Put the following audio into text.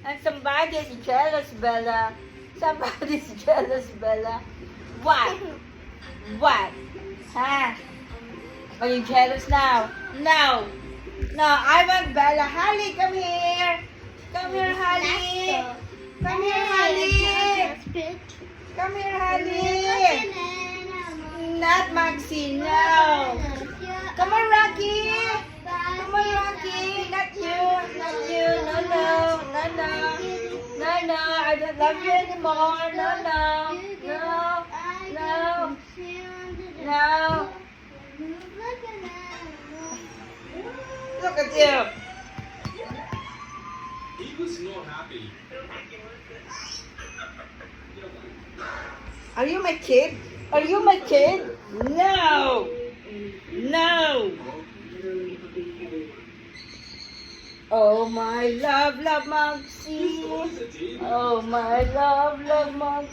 And somebody's jealous, Bella. Somebody's jealous, Bella. What? What? Huh? Are you jealous now? No. No, I want Bella. Holly, come here. Come here, Holly. Come here, Holly. Come here, Holly. Not Maxie, no. Come on, Rocky. Come on, Rocky. Not you. Not you. No, no. No, no. No, no. I don't love you anymore. No, no. No. No. No. Look at you. He was not happy. Are you my kid? Are you my kid? No. No. Oh, my love, Maxie. Oh, my love, Maxie.